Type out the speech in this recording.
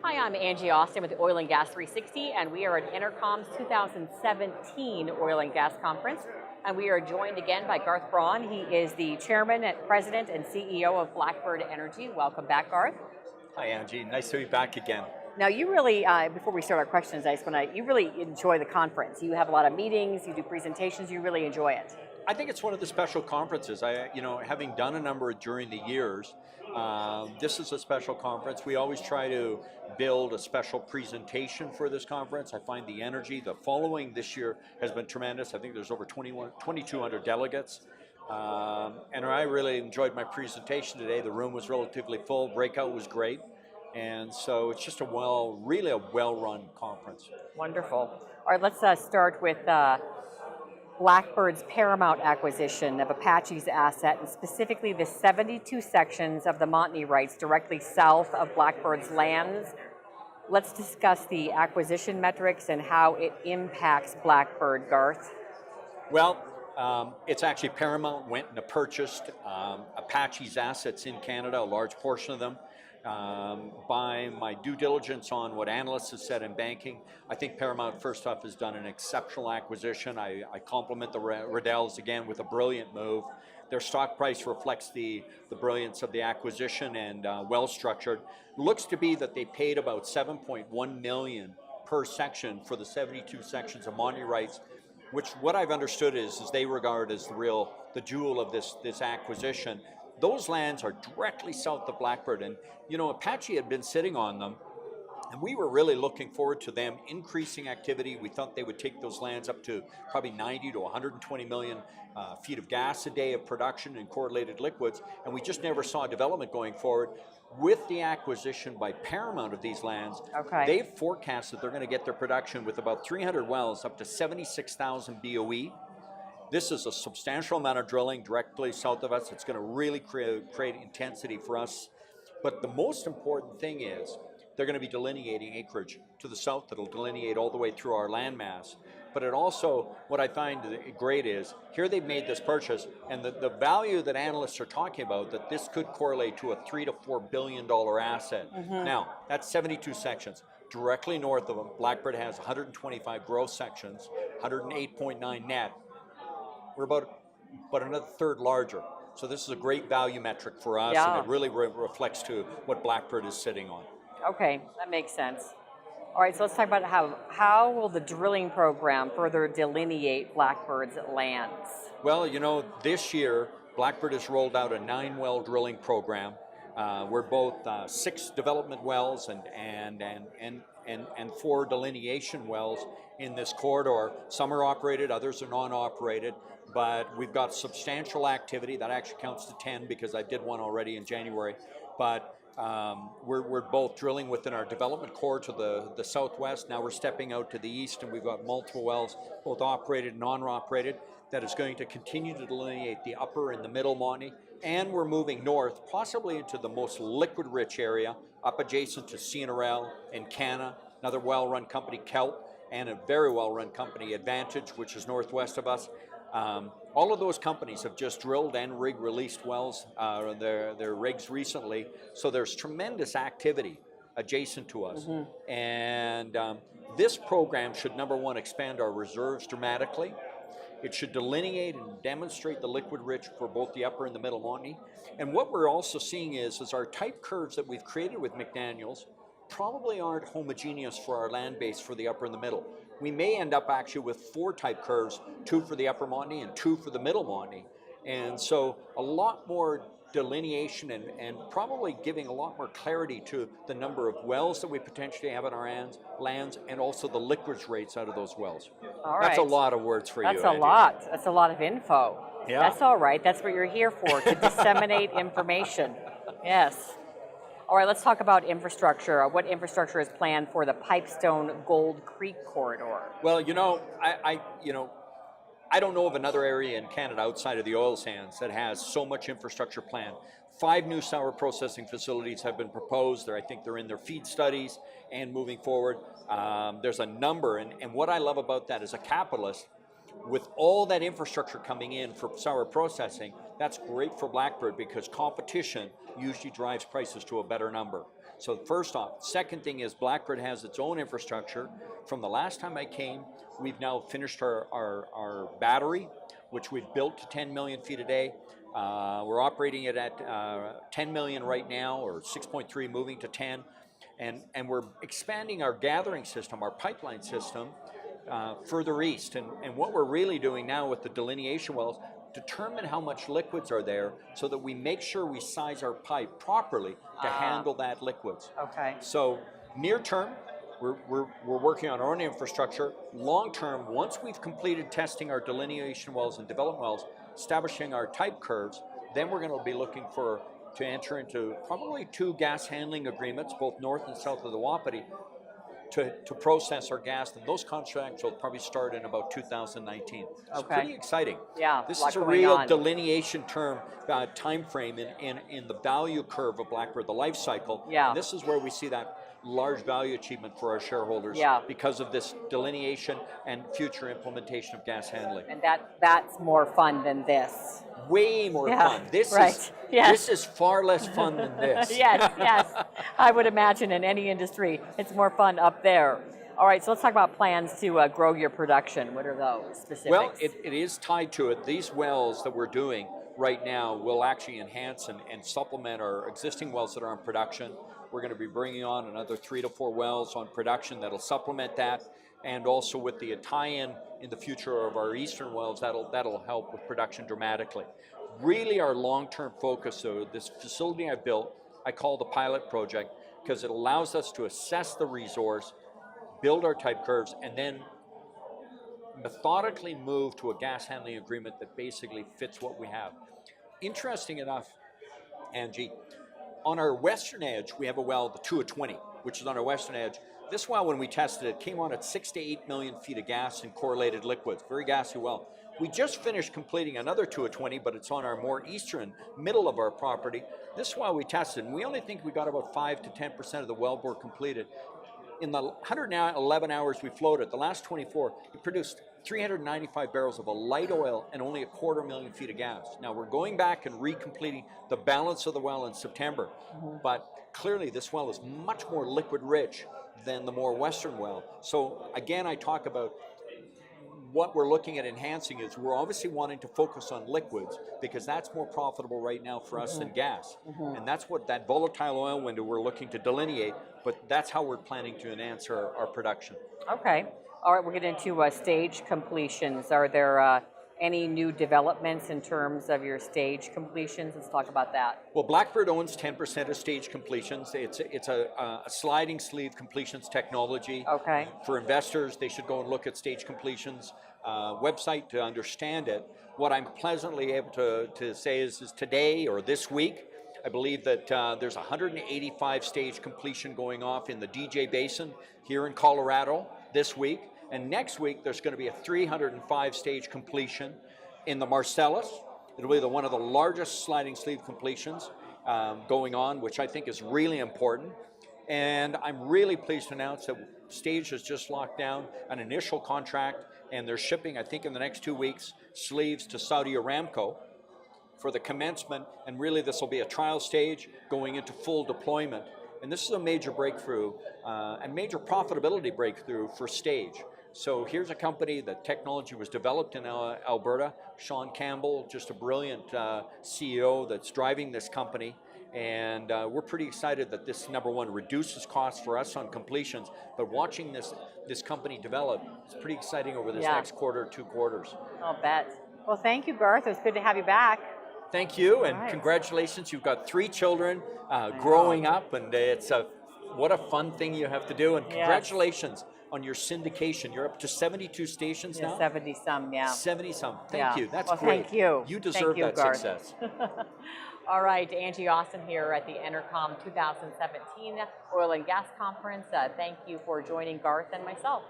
Hi, I'm Angie Austin with Oil and Gas 360, and we are at EnerCom's 2017 Oil and Gas Conference. And we are joined again by Garth Braun. He is the Chairman, President, and CEO of Blackbird Energy. Welcome back, Garth. Hi, Angie. Nice to be back again. Now, you really, before we start our questions, you really enjoy the conference. You have a lot of meetings, you do presentations, you really enjoy it. I think it's one of the special conferences. Having done a number during the years, this is a special conference. We always try to build a special presentation for this conference. I find the energy, the following this year has been tremendous. I think there's over 2,200 delegates. And I really enjoyed my presentation today. The room was relatively full, breakout was great. And so it's just really a well-run conference. Wonderful. All right, let's start with Blackbird's Paramount acquisition of Apache's asset, and specifically the 72 sections of the Montney rights directly south of Blackbird's lands. Let's discuss the acquisition metrics and how it impacts Blackbird, Garth. Well, it's actually Paramount went and purchased Apache's assets in Canada, a large portion of them. By my due diligence on what analysts have said in banking, I think Paramount, first off, has done an exceptional acquisition. I compliment the Riddells again with a brilliant move. Their stock price reflects the brilliance of the acquisition and well structured. Looks to be that they paid about $7.1 million per section for the 72 sections of Montney rights, which what I've understood is they regard as the jewel of this acquisition. Those lands are directly south of Blackbird, and Apache had been sitting on them, and we were really looking forward to them increasing activity. We thought they would take those lands up to probably 90 to 120 million feet of gas a day of production in correlated liquids, and we just never saw development going forward. With the acquisition by Paramount of these lands, they've forecast that they're going to get their production with about 300 wells up to 76,000 BOE. This is a substantial amount of drilling directly south of us. It's going to really create intensity for us. But the most important thing is they're going to be delineating acreage to the south that'll delineate all the way through our landmass. But it also, what I find great is, here they've made this purchase, and the value that analysts are talking about, that this could correlate to a $3 to $4 billion asset. Now, that's 72 sections. Directly north of them, Blackbird has 125 gross sections, 108.9 net. We're about another third larger. So this is a great value metric for us, and it really reflects to what Blackbird is sitting on. Okay, that makes sense. All right, so let's talk about how will the drilling program further delineate Blackbird's lands? Well, this year, Blackbird has rolled out a 9-well drilling program. We're both 6 development wells and 4 delineation wells in this corridor. Some are operated, others are non-operated, but we've got substantial activity. That actually counts to 10 because I did one already in January. But we're both drilling within our development core to the southwest. Now we're stepping out to the east, and we've got multiple wells, both operated and non-operated, that is going to continue to delineate the upper and the middle Montney. And we're moving north, possibly into the most liquid-rich area, up adjacent to CNRL and Canna, another well-run company, Kelp, and a very well-run company, Advantage, which is northwest of us. All of those companies have just drilled and released wells, their rigs recently, so there's tremendous activity adjacent to us. And this program should, number one, expand our reserves dramatically. It should delineate and demonstrate the liquid rich for both the upper and the middle Montney. And what we're also seeing is our type curves that we've created with McDaniels probably aren't homogeneous for our land base for the upper and the middle. We may end up actually with 4 type curves, 2 for the upper Montney and 2 for the middle Montney. And so a lot more delineation and probably giving a lot more clarity to the number of wells that we potentially have in our lands, and also the liquids rates out of those wells. All right. That's a lot of words for you, That's a lot. That's a lot of info. Yeah. That's all right. That's what you're here for, to disseminate information. Yes. All right, let's talk about infrastructure. What infrastructure is planned for the Pipestone Gold Creek corridor? Well, I don't know of another area in Canada outside of the oil sands that has so much infrastructure planned. 5 new sour processing facilities have been proposed. I think they're in their feed studies and moving forward. There's a number, and what I love about that as a capitalist, with all that infrastructure coming in for sour processing, that's great for Blackbird because competition usually drives prices to a better number. So first off, second thing is Blackbird has its own infrastructure. From the last time I came, we've now finished our battery, which we've built to 10 million feet a day. We're operating it at 10 million right now, or 6.3 moving to 10. And we're expanding our gathering system, our pipeline system, further east. And what we're really doing now with the delineation wells, determine how much liquids are there so that we make sure we size our pipe properly to handle that liquids. Okay. So near term, we're working on our own infrastructure. Long term, once we've completed testing our delineation wells and development wells, establishing our type curves, then we're going to be looking to enter into probably 2 gas handling agreements, both north and south of the Wapiti, to process our gas, and those contracts will probably start in about 2019. It's pretty exciting. Yeah, this is a real delineation time frame in the value curve of Blackbird, the life cycle. Yeah. And this is where we see that large value achievement for our shareholders because of this delineation and future implementation of gas handling. And that's more fun than this. Way more fun. This is far less fun than this. Yes. I would imagine in any industry, it's more fun up there. All right, so let's talk about plans to grow your production. What are those specifics? Well, it is tied to it. These wells that we're doing right now will actually enhance and supplement our existing wells that are on production. We're going to be bringing on another 3 to 4 wells on production that'll supplement that, and also with the tie-in in the future of our eastern wells, that'll help with production dramatically. Really our long-term focus, though, this facility I built, I call the pilot project, because it allows us to assess the resource, build our type curves, and then methodically move to a gas handling agreement that basically fits what we have. Interesting enough, Angie, on our western edge, we have a well, the 2 of 20, which is on our western edge. This well, when we tested it, came on at 6 to 8 million feet of gas and correlated liquids, very gassy well. We just finished completing another 2 of 20, but it's on our more eastern middle of our property. This well we tested, and we only think we got about 5 to 10% of the wellbore completed. In the 111 hours we floated, the last 24, it produced 395 barrels of a light oil and only 250,000 feet of gas. Now we're going back and recompleting the balance of the well in September, but clearly this well is much more liquid rich than the more western well. So again, I talk about what we're looking at enhancing is we're obviously wanting to focus on liquids because that's more profitable right now for us than gas. And that's what that volatile oil window we're looking to delineate, but that's how we're planning to enhance our production. Okay. All right, we'll get into stage completions. Are there any new developments in terms of your stage completions? Let's talk about that. Well, Blackbird owns 10% of stage completions. It's a sliding sleeve completions technology. Okay. For investors, they should go and look at stage completions website to understand it. What I'm pleasantly able to say is today or this week, I believe that there's 185 stage completion going off in the DJ Basin here in Colorado this week. And next week, there's going to be a 305 stage completion in the Marcellus. It'll be one of the largest sliding sleeve completions going on, which I think is really important. And I'm really pleased to announce that Stage has just locked down an initial contract, and they're shipping, I think in the next 2 weeks, sleeves to Saudi Aramco for the commencement, and really this will be a trial stage going into full deployment. And this is a major breakthrough and major profitability breakthrough for Stage. So here's a company, the technology was developed in Alberta. Sean Campbell, just a brilliant CEO that's driving this company. And we're pretty excited that this, number one, reduces costs for us on completions, but watching this company develop is pretty exciting over this next quarter, 2 quarters. I'll bet. Well, thank you, Garth. It was good to have you back. Thank you, and congratulations. You've got 3 children growing up, and what a fun thing you have to do, and congratulations on your syndication. You're up to 72 stations now? 70-some, yeah. 70-some. Thank you. That's great. Thank you. You deserve that success. All right, Angie Austin here at the EnerCom 2017 Oil and Gas Conference. Thank you for joining Garth and myself.